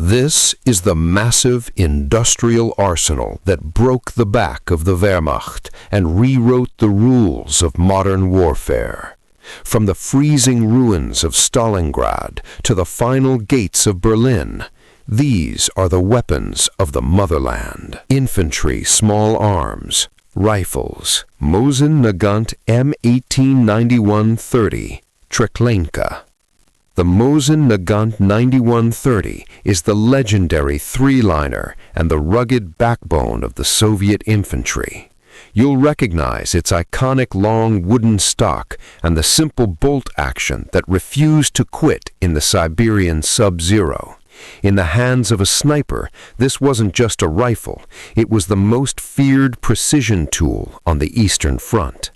This is the massive industrial arsenal that broke the back of the Wehrmacht and rewrote the rules of modern warfare. From the freezing ruins of Stalingrad to the final gates of Berlin, these are the weapons of the motherland. Infantry small arms, rifles, Mosin-Nagant M1891-30, Treklenka. The Mosin-Nagant 9130 is the legendary three-liner and the rugged backbone of the Soviet infantry. You'll recognize its iconic long wooden stock and the simple bolt action that refused to quit in the Siberian Sub-Zero. In the hands of a sniper, this wasn't just a rifle, it was the most feared precision tool on the Eastern Front.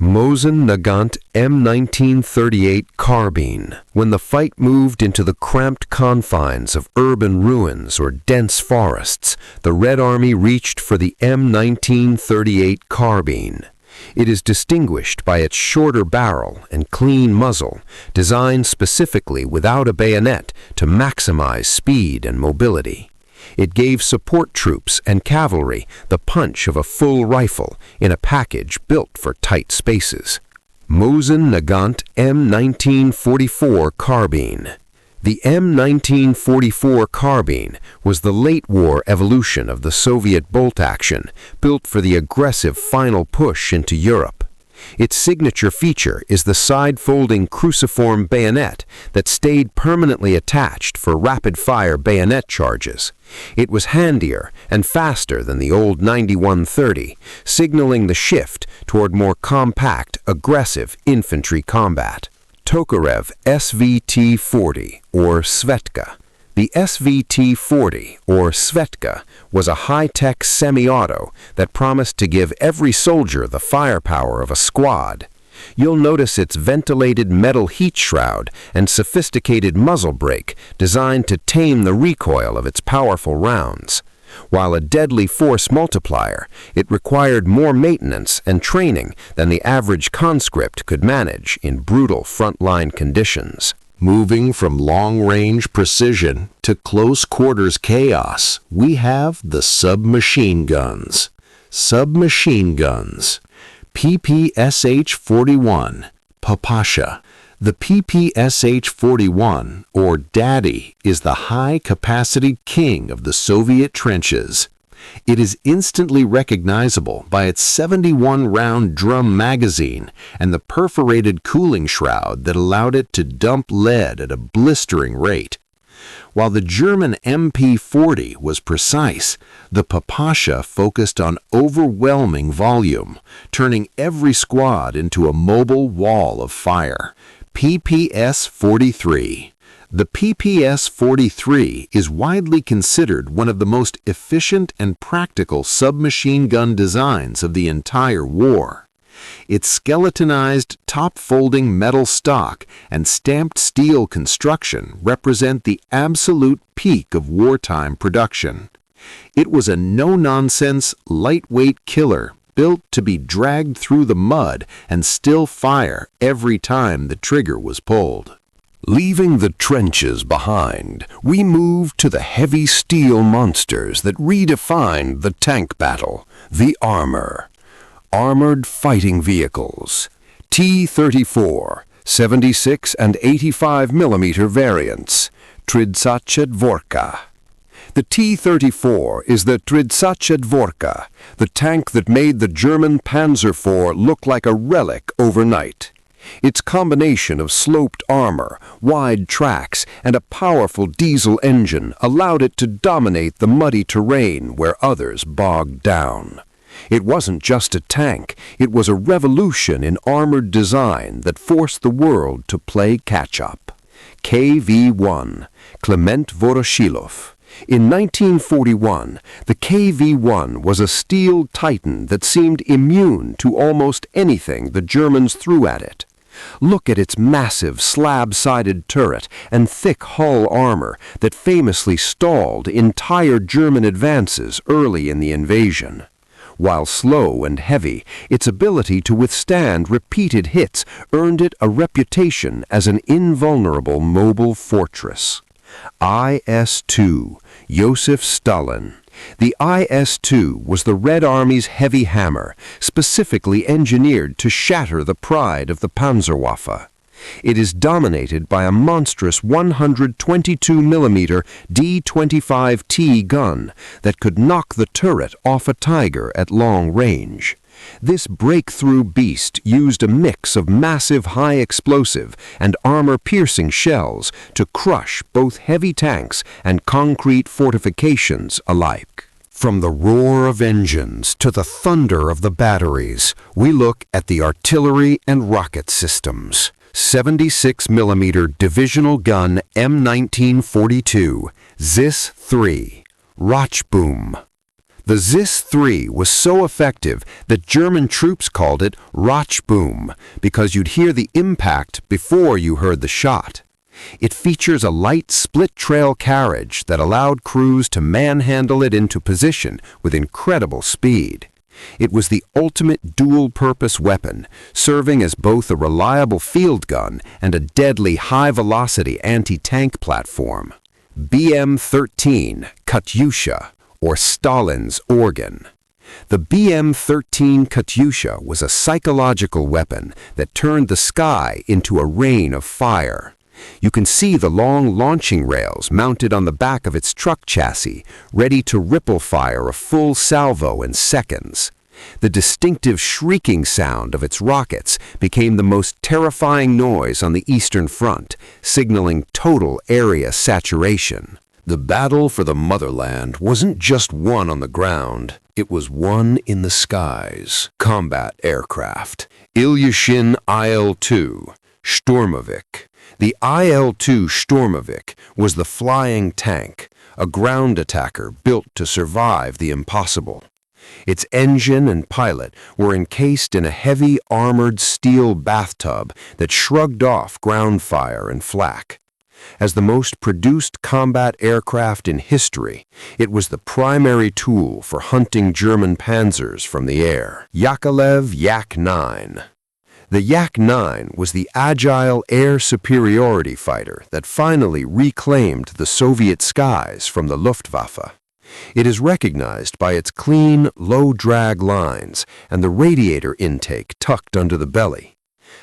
Mosin-Nagant M1938 carbine. When the fight moved into the cramped confines of urban ruins or dense forests, the Red Army reached for the M1938 carbine. It is distinguished by its shorter barrel and clean muzzle, designed specifically without a bayonet to maximize speed and mobility. It gave support troops and cavalry the punch of a full rifle in a package built for tight spaces. Mosin-Nagant M1944 carbine. The M1944 carbine was the late-war evolution of the Soviet bolt action, built for the aggressive final push into Europe. Its signature feature is the side-folding cruciform bayonet that stayed permanently attached for rapid-fire bayonet charges. It was handier and faster than the old 9130, signaling the shift toward more compact, aggressive infantry combat. Tokarev SVT-40, or Svetka. The SVT-40, or Svetka, was a high-tech semi-auto that promised to give every soldier the firepower of a squad. You'll notice its ventilated metal heat shroud and sophisticated muzzle brake designed to tame the recoil of its powerful rounds. While a deadly force multiplier, it required more maintenance and training than the average conscript could manage in brutal frontline conditions. Moving from long-range precision to close-quarters chaos, we have the submachine guns. Submachine guns. PPSH-41, Papasha. The PPSH-41, or Daddy, is the high-capacity king of the Soviet trenches. It is instantly recognizable by its 71-round drum magazine and the perforated cooling shroud that allowed it to dump lead at a blistering rate. While the German MP-40 was precise, the Papasha focused on overwhelming volume, turning every squad into a mobile wall of fire. PPS-43. The PPS-43 is widely considered one of the most efficient and practical submachine gun designs of the entire war. Its skeletonized, top-folding metal stock and stamped steel construction represent the absolute peak of wartime production. It was a no-nonsense, lightweight killer built to be dragged through the mud and still fire every time the trigger was pulled. Leaving the trenches behind, we move to the heavy steel monsters that redefined the tank battle, the armor. Armored fighting vehicles. T-34, 76 and 85 mm variants. Tridzachetvorka. The T-34 is the Tridzachetvorka, the tank that made the German Panzer IV look like a relic overnight. Its combination of sloped armor, wide tracks, and a powerful diesel engine allowed it to dominate the muddy terrain where others bogged down. It wasn't just a tank, it was a revolution in armored design that forced the world to play catch-up. KV-1, Klement Voroshilov. In 1941, the KV-1 was a steel titan that seemed immune to almost anything the Germans threw at it. Look at its massive slab-sided turret and thick hull armor that famously stalled entire German advances early in the invasion. While slow and heavy, its ability to withstand repeated hits earned it a reputation as an invulnerable mobile fortress. IS-2, Joseph Stalin. The IS-2 was the Red Army's heavy hammer, specifically engineered to shatter the pride of the Panzerwaffe. It is dominated by a monstrous 122mm D-25T gun that could knock the turret off a Tiger at long range. This breakthrough beast used a mix of massive high-explosive and armor-piercing shells to crush both heavy tanks and concrete fortifications alike. From the roar of engines to the thunder of the batteries, we look at the artillery and rocket systems. 76mm Divisional Gun M1942, ZIS-3, Rochboom. The ZIS-3 was so effective that German troops called it Rochboom because you'd hear the impact before you heard the shot. It features a light split-trail carriage that allowed crews to manhandle it into position with incredible speed. It was the ultimate dual-purpose weapon, serving as both a reliable field gun and a deadly high-velocity anti-tank platform. BM-13 Katyusha, or Stalin's organ. The BM-13 Katyusha was a psychological weapon that turned the sky into a rain of fire. You can see the long launching rails mounted on the back of its truck chassis, ready to ripple fire a full salvo in seconds. The distinctive shrieking sound of its rockets became the most terrifying noise on the Eastern Front, signaling total area saturation. The battle for the motherland wasn't just won on the ground, it was won in the skies. Combat aircraft. Ilyushin IL-2, Sturmovik. The IL-2 Sturmovik was the flying tank, a ground attacker built to survive the impossible. Its engine and pilot were encased in a heavy armored steel bathtub that shrugged off ground fire and flak. As the most produced combat aircraft in history, it was the primary tool for hunting German panzers from the air. Yakovlev Yak-9. The Yak-9 was the agile air superiority fighter that finally reclaimed the Soviet skies from the Luftwaffe. It is recognized by its clean, low-drag lines and the radiator intake tucked under the belly.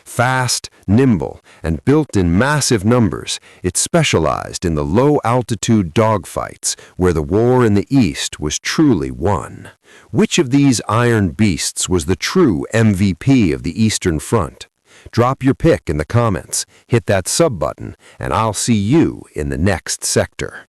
Fast, nimble, and built in massive numbers, it specialized in the low-altitude dogfights where the war in the East was truly won. Which of these iron beasts was the true MVP of the Eastern Front? Drop your pick in the comments, hit that sub button, and I'll see you in the next sector.